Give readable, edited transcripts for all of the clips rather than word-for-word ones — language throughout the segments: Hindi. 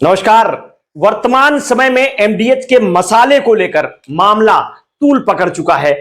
नमस्कार। वर्तमान समय में एमडीएच के मसाले को लेकर मामला तूल पकड़ चुका है।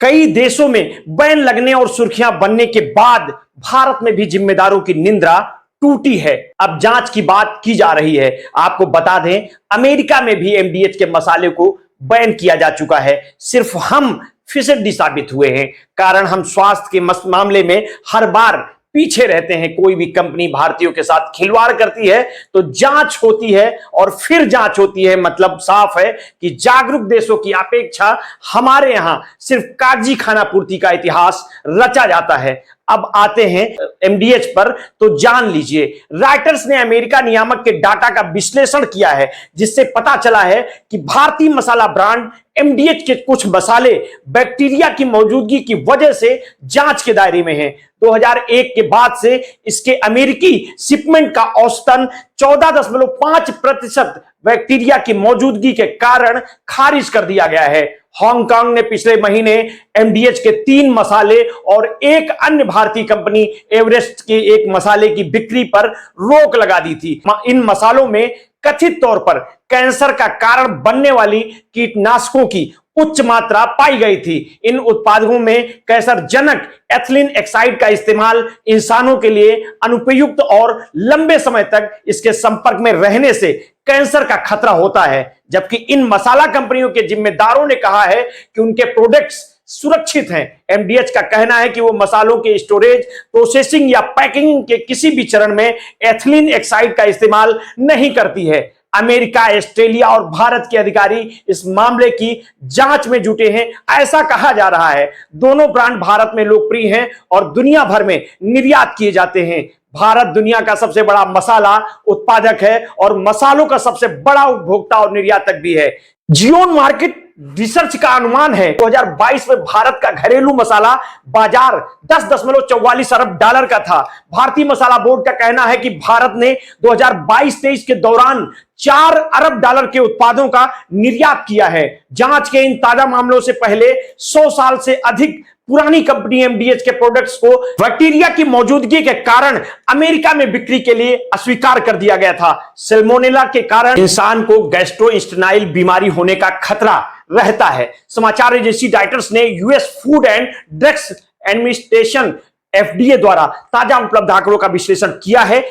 कई देशों में बैन लगने और सुर्खियां बनने के बाद भारत में भी जिम्मेदारों की निंद्रा टूटी है। अब जांच की बात की जा रही है। आपको बता दें, अमेरिका में भी एमडीएच के मसाले को बैन किया जा चुका है। सिर्फ हम फिसड्डी साबित हुए हैं। कारण हम स्वास्थ्य के मामले में हर बार पीछे रहते हैं। कोई भी कंपनी भारतीयों के साथ खिलवाड़ करती है तो जांच होती है और फिर जांच होती है। मतलब साफ है कि जागरूक देशों की अपेक्षा हमारे यहां सिर्फ कागजी खाना पूर्ति का इतिहास रचा जाता है। अब आते हैं एमडीएच पर, तो जान लीजिए। रॉयटर्स ने अमेरिका नियामक के डाटा का विश्लेषण किया है, जिससे पता चला है कि भारतीय मसाला ब्रांड एमडीएच के कुछ मसाले बैक्टीरिया की मौजूदगी की वजह से जांच के दायरे में हैं। 2001 के बाद से इसके अमेरिकी शिपमेंट का औसतन 14.5% बैक्टीरिया की मौजूदगी के कारण खारिज कर दिया गया है। हांगकांग ने पिछले महीने एमडीएच के 3 मसाले और एक अन्य भारतीय कंपनी एवरेस्ट के एक मसाले की बिक्री पर रोक लगा दी थी। इन मसालों में कथित तौर पर कैंसर का कारण बनने वाली कीटनाशकों की उच्च मात्रा पाई गई थी। इन उत्पादों में कैंसरजनक एथिलीन ऑक्साइड का इस्तेमाल इंसानों के लिए अनुपयुक्त और लंबे समय तक इसके संपर्क में रहने से कैंसर का खतरा होता है। जबकि इन मसाला कंपनियों के जिम्मेदारों ने कहा है कि उनके प्रोडक्ट्स सुरक्षित हैं। एमडीएच का कहना है कि वो मसालों के स्टोरेज, प्रोसेसिंग या पैकिंग के किसी भी चरण में एथिलीन ऑक्साइड का इस्तेमाल नहीं करती है। अमेरिका, ऑस्ट्रेलिया और भारत के अधिकारी इस मामले की जांच में जुटे हैं। ऐसा कहा जा रहा है दोनों ब्रांड भारत में लोकप्रिय हैं और दुनिया भर में निर्यात किए जाते हैं। भारत दुनिया का सबसे बड़ा मसाला उत्पादक है और मसालों का सबसे बड़ा उपभोक्ता और निर्यातक भी है। जियोन मार्केट रिसर्च का अनुमान है 2022 में भारत का घरेलू मसाला बाजार 10.44 अरब डॉलर का था। भारतीय मसाला बोर्ड का कहना है कि भारत ने 2022-23 के दौरान 4 अरब डॉलर के उत्पादों का निर्यात किया है। जांच के इन ताजा मामलों से पहले 100 साल से अधिक पुरानी कंपनी एमडीएच के प्रोडक्ट्स को बैक्टीरिया की मौजूदगी के कारण अमेरिका में बिक्री के लिए अस्वीकार कर दिया गया था। सैल्मोनेला के कारण इंसान को गैस्ट्रोइंटेस्टाइनल बीमारी होने का खतरा रहता है। समाचार एजेंसी रॉयटर्स ने US food and drugs administration FDA द्वारा ताजा उपलब्ध आंकड़ों का विश्लेषण किया है,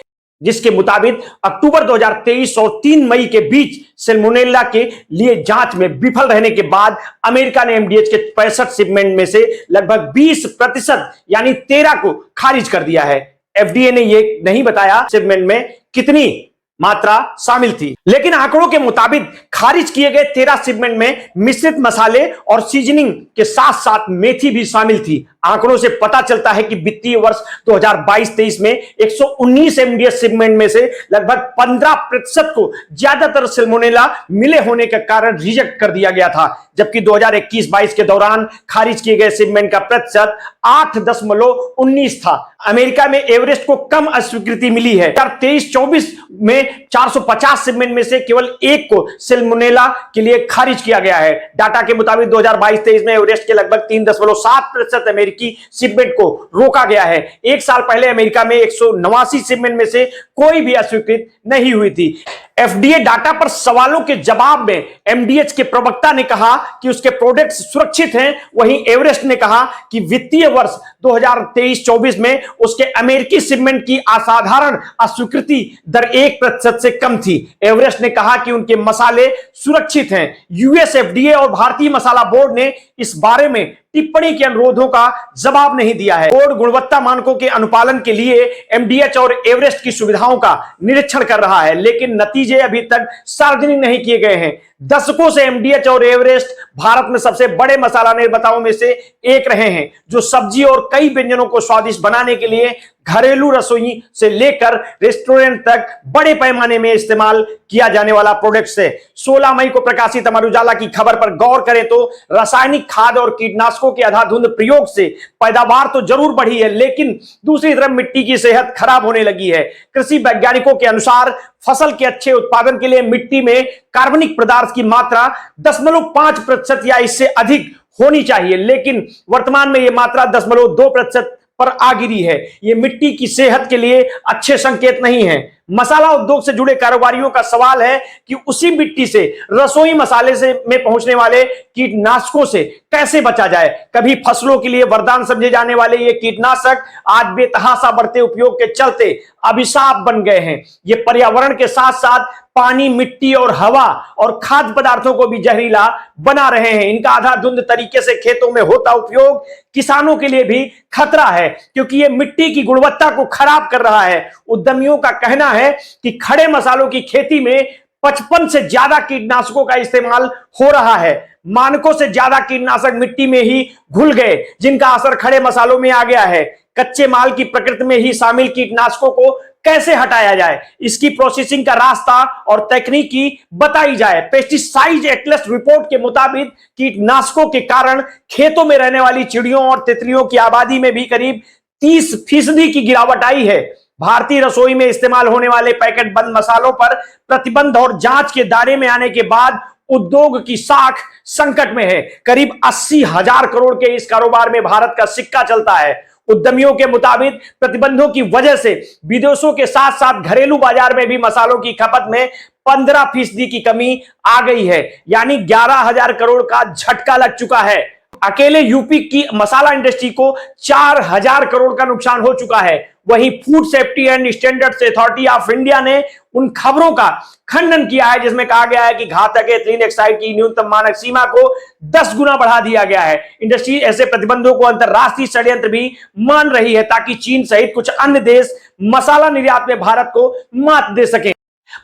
जिसके मुताबिक अक्टूबर 2023 और 3 मई के बीच सैल्मोनेला के लिए जांच में विफल रहने के बाद अमेरिका ने एमडीएच के 65 शिपमेंट में से लगभग 20% यानी 13 को खारिज कर दिया है। एफडीए ने यह नहीं बताया शिपमेंट में कितनी मात्रा शामिल थी, लेकिन आंकड़ों के मुताबिक खारिज किए गए 13 शिपमेंट में मिश्रित मसाले और सीजनिंग के साथ साथ मेथी भी शामिल थी। आंकड़ों से पता चलता है कि वित्तीय वर्ष 2022-23 में 119 एमडीएच शिपमेंट में से लगभग 15% को ज्यादातर सैल्मोनेला मिले होने के कारण रिजेक्ट कर दिया गया था, जबकि 2021-22 के दौरान खारिज किए गए शिपमेंट का प्रतिशत 8.19 था। अमेरिका में एवरेस्ट को कम अस्वीकृति मिली है। 2023-24 में 450 शिपमेंट में से केवल 1 को सैल्मोनेला के लिए खारिज किया गया है। डाटा के मुताबिक 2022-23 में एवरेस्ट के लगभग 3.7% अमेरिकी शिपमेंट को रोका गया है। एक साल पहले अमेरिका में 189 शिपमेंट में से कोई भी अस्वीकृत नहीं हुई थी। एफडीए डाटा पर सवालों के जवाब में एमडीएच के प्रवक्ता ने कहा कि उसके प्रोडक्ट्स सुरक्षित हैं। वहीं एवरेस्ट ने कहा कि वित्तीय वर्ष 2023-24 में उसके अमेरिकी शिपमेंट की असाधारण अस्वीकृति दर 1% से कम थी। एवरेस्ट ने कहा कि उनके मसाले सुरक्षित हैं। यूएस एफडीए और भारतीय मसाला बोर्ड ने इस बारे में टिप्पणी के अनुरोधों का जवाब नहीं दिया है। बोर्ड गुणवत्ता मानकों के अनुपालन के लिए एमडीएच और एवरेस्ट की सुविधाओं का निरीक्षण कर रहा है, लेकिन नतीजे अभी तक सार्वजनिक नहीं किए गए हैं। दशकों से एमडीएच और एवरेस्ट भारत में सबसे बड़े मसाला निर्माताओं में से एक रहे हैं, जो सब्जी और कई व्यंजनों को स्वादिष्ट बनाने के लिए घरेलू रसोई से लेकर रेस्टोरेंट तक बड़े पैमाने में इस्तेमाल किया जाने वाला प्रोडक्ट्स है। 16 मई को प्रकाशित अमर उजाला की खबर पर गौर करें तो रासायनिक खाद और कीटनाशकों के अंधाधुंध प्रयोग से पैदावार तो जरूर बढ़ी है, लेकिन दूसरी तरफ मिट्टी की सेहत खराब होने लगी है। कृषि वैज्ञानिकों के अनुसार फसल के अच्छे उत्पादन के लिए मिट्टी में कार्बनिक पदार्थ की मात्रा 0.5% या इससे अधिक होनी चाहिए, लेकिन वर्तमान में यह मात्रा 0.2% पर आ गिरी है। ये मिट्टी की सेहत के लिए अच्छे संकेत नहीं है। मसाला उद्योग से जुड़े कारोबारियों का सवाल है कि उसी मिट्टी से रसोई मसाले से में पहुंचने वाले कीटनाशकों से कैसे बचा जाए। कभी फसलों के लिए वरदान समझे जाने वाले ये कीटनाशक आज बेतहाशा बढ़ते उपयोग के चलते अभिशाप बन गए हैं। ये पर्यावरण के साथ साथ पानी, मिट्टी और हवा और खाद्य पदार्थों को भी जहरीला बना रहे हैं। इनका आधाधुंध तरीके से खेतों में होता उपयोग किसानों के लिए भी खतरा है, क्योंकि ये मिट्टी की गुणवत्ता को खराब कर रहा है। उद्यमियों का कहना है कि खड़े मसालों की खेती में 55 से ज्यादा कीटनाशकों का इस्तेमाल हो रहा है। मानकों से ज्यादा कीटनाशक मिट्टी में ही घुल गए, जिनका असर खड़े मसालों में आ गया है। कच्चे माल की प्रकृति में ही शामिल कीटनाशकों को कैसे हटाया जाए, इसकी प्रोसेसिंग का रास्ता और तकनीकी बताई जाए। पेस्टिसाइड एटलस रिपोर्ट के मुताबिक कीटनाशकों के कारण खेतों में रहने वाली चिड़ियों और तितलियों की आबादी में भी करीब 30% की गिरावट आई है। भारतीय रसोई में इस्तेमाल होने वाले पैकेट बंद मसालों पर प्रतिबंध और जांच के दायरे में आने के बाद उद्योग की साख संकट में है। करीब 80,000 करोड़ के इस कारोबार में भारत का सिक्का चलता है। उद्यमियों के मुताबिक प्रतिबंधों की वजह से विदेशों के साथ साथ घरेलू बाजार में भी मसालों की खपत में 15% की कमी आ गई है, यानी 11,000 करोड़ का झटका लग चुका है। अकेले यूपी की मसाला इंडस्ट्री को 4,000 करोड़ का नुकसान हो चुका है। वहीं food safety and standards authority of India ने उन खबरों का खंडन किया है जिसमें कहा गया है कि घातक एथिलीन ऑक्साइड की न्यूनतम मानक सीमा को 10 गुना बढ़ा दिया गया है। इंडस्ट्री ऐसे प्रतिबंधों को अंतरराष्ट्रीय षड्यंत्र भी मान रही है ताकि चीन सहित कुछ अन्य देश मसाला निर्यात में भारत को मात दे सके।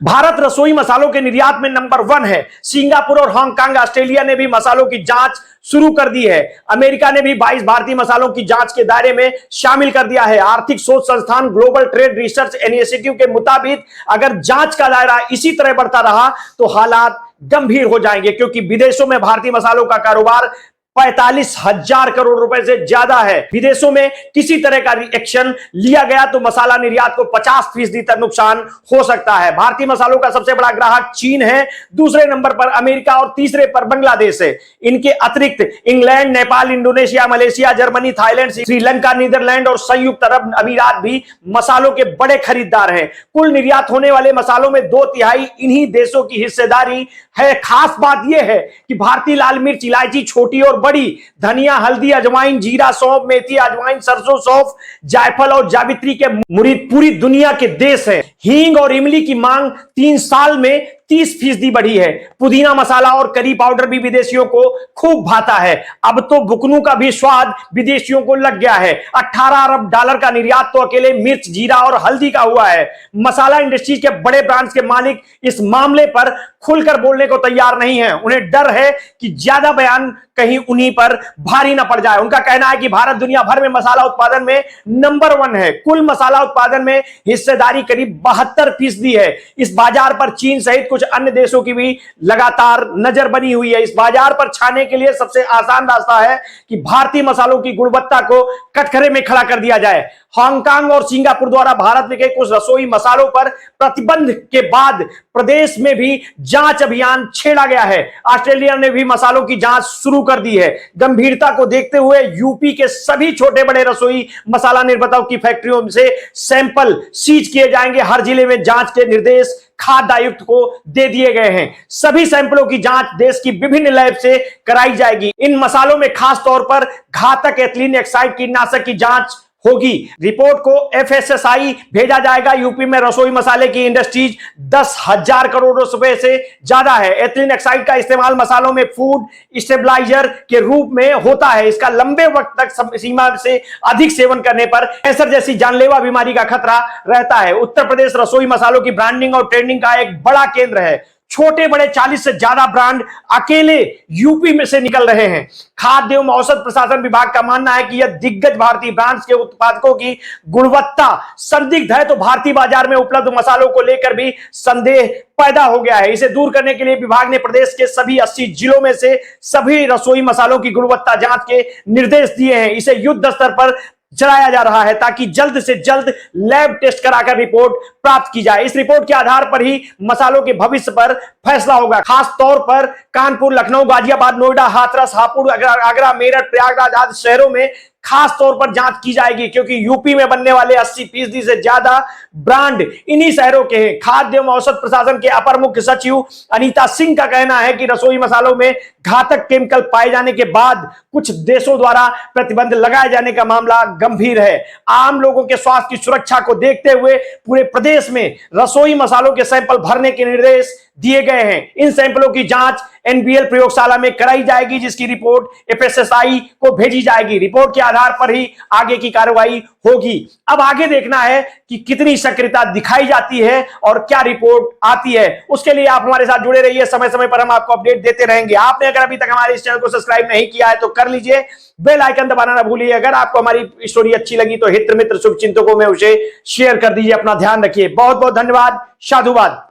भारत रसोई मसालों के निर्यात में नंबर 1 है। सिंगापुर और हांगकांग, ऑस्ट्रेलिया ने भी मसालों की जांच शुरू कर दी है। अमेरिका ने भी 22 भारतीय मसालों की जांच के दायरे में शामिल कर दिया है। आर्थिक शोध संस्थान ग्लोबल ट्रेड रिसर्च इनिशिएटिव के मुताबिक अगर जांच का दायरा इसी तरह बढ़ता रहा तो हालात गंभीर हो जाएंगे, क्योंकि विदेशों में भारतीय मसालों का कारोबार 45,000 करोड़ रुपए से ज्यादा है। विदेशों में किसी तरह का एक्शन लिया गया तो मसाला निर्यात को 50% तक नुकसान हो सकता है। भारतीय मसालों का सबसे बड़ा ग्राहक चीन है, दूसरे नंबर पर अमेरिका और तीसरे पर बांग्लादेश है। इनके अतिरिक्त England, Nepal, Indonesia, Malaysia, Germany, Thailand, Sri Lanka, Netherland और संयुक्त अरब अमीरात भी मसालों के बड़े खरीदार हैं। कुल निर्यात होने वाले मसालों में 2/3 इन्हीं देशों की हिस्सेदारी है। खास बात यह है कि भारतीय लाल मिर्च, इलायची, छोटी और बड़ी, धनिया, हल्दी, अजवाइन, जीरा, सौंफ, मेथी, अजवाइन, सरसों, सौंफ, जायफल और जावित्री के मुरीद पूरी दुनिया के देश हैं। हींग और इमली की मांग 3 साल में 30% बढ़ी है। पुदीना मसाला और करी पाउडर भी विदेशियों को खूब भाता है। अब तो बुकनू का भी स्वाद विदेशियों को लग गया है। 18 अरब डॉलर का निर्यात तो अकेले मिर्च, जीरा और हल्दी का हुआ है। मसाला इंडस्ट्री के बड़े ब्रांड्स के मालिक इस मामले पर खुलकर बोलने को तैयार नहीं है। उन्हें डर है कि ज्यादा बयान कहीं उन्हीं पर भारी ना पड़ जाए। उनका कहना है कि भारत दुनिया भर में मसाला उत्पादन में नंबर 1 है। कुल मसाला उत्पादन में हिस्सेदारी करीब 72% है। इस बाजार पर चीन सहित कुछ अन्य देशों की भी लगातार नजर बनी हुई है। इस बाजार पर छाने के लिए सबसे आसान रास्ता है कि भारतीय मसालों की गुणवत्ता को कटघरे में खड़ा कर दिया जाए। हांगकांग और सिंगापुर द्वारा भारत में के कुछ रसोई मसालों पर प्रतिबंध के बाद प्रदेश में भी जांच अभियान छेड़ा गया है। ऑस्ट्रेलिया ने भी मसालों की जांच शुरू कर दी है। गंभीरता को देखते हुए यूपी के सभी छोटे बड़े रसोई मसाला निर्माताओं की फैक्ट्रियों से सैंपल सीज किए जाएंगे। हर जिले में जांच के निर्देश खाद्य आयुक्त को दे दिए गए हैं। सभी सैंपलों की जांच देश की विभिन्न लैब से कराई जाएगी। इन मसालों में खास तौर पर घातक एथिलीन ऑक्साइड कीटनाशक की जांच होगी। रिपोर्ट को एफएसएसआई भेजा जाएगा। यूपी में रसोई मसाले की इंडस्ट्रीज 10,000 करोड़ रुपए से ज्यादा है। एथिलीन ऑक्साइड का इस्तेमाल मसालों में फूड स्टेबलाइजर के रूप में होता है। इसका लंबे वक्त तक सीमा से अधिक सेवन करने पर कैंसर जैसी जानलेवा बीमारी का खतरा रहता है। उत्तर प्रदेश रसोई मसालों की ब्रांडिंग और ट्रेंडिंग का एक बड़ा केंद्र है। छोटे बड़े 40 से ज्यादा ब्रांड अकेले यूपी में से निकल रहे हैं। खाद्य एवं औषध प्रशासन विभाग का मानना है कि यह दिग्गज भारतीय ब्रांड्स के उत्पादकों की गुणवत्ता संदिग्ध है तो भारतीय बाजार में उपलब्ध मसालों को लेकर भी संदेह पैदा हो गया है। इसे दूर करने के लिए विभाग ने प्रदेश के सभी 80 जिलों में से सभी रसोई मसालों की गुणवत्ता जांच के निर्देश दिए हैं। इसे युद्ध स्तर पर चलाया जा रहा है ताकि जल्द से जल्द लैब टेस्ट कराकर रिपोर्ट प्राप्त की जाए। इस रिपोर्ट के आधार पर ही मसालों के भविष्य पर फैसला होगा। खास तौर पर कानपुर, लखनऊ, गाजियाबाद, नोएडा, हाथरस, हापुड़, आगरा, मेरठ, प्रयागराज आदि शहरों में खास तौर पर जांच की जाएगी, क्योंकि यूपी में बनने वाले 80% से ज्यादा ब्रांड इन्हीं शहरों के हैं। खाद्य एवं औषध प्रशासन के अपर मुख्य सचिव अनीता सिंह का कहना है कि रसोई मसालों में घातक केमिकल पाए जाने के बाद कुछ देशों द्वारा प्रतिबंध लगाए जाने का मामला गंभीर है। आम लोगों के स्वास्थ्य की सुरक्षा को देखते हुए पूरे प्रदेश में रसोई मसालों के सैंपल भरने के निर्देश दिए गए हैं। इन सैंपलों की जांच एनबीएल प्रयोगशाला में कराई जाएगी, जिसकी रिपोर्ट एफएसएसआई को भेजी जाएगी। रिपोर्ट के आधार पर ही आगे की कार्रवाई होगी। अब आगे देखना है कि कितनी सक्रियता दिखाई जाती है और क्या रिपोर्ट आती है। उसके लिए आप हमारे साथ जुड़े रहिए, समय समय पर हम आपको अपडेट देते रहेंगे। आपने अगर अभी तक हमारे इस चैनल को सब्सक्राइब नहीं किया है तो कर लीजिए, बेल आइकन दबाना ना भूलिए। अगर आपको हमारी स्टोरी अच्छी लगी तो हित मित्र शुभचिंतकों में उसे शेयर कर दीजिए। अपना ध्यान रखिए। बहुत बहुत धन्यवाद। साधुवाद।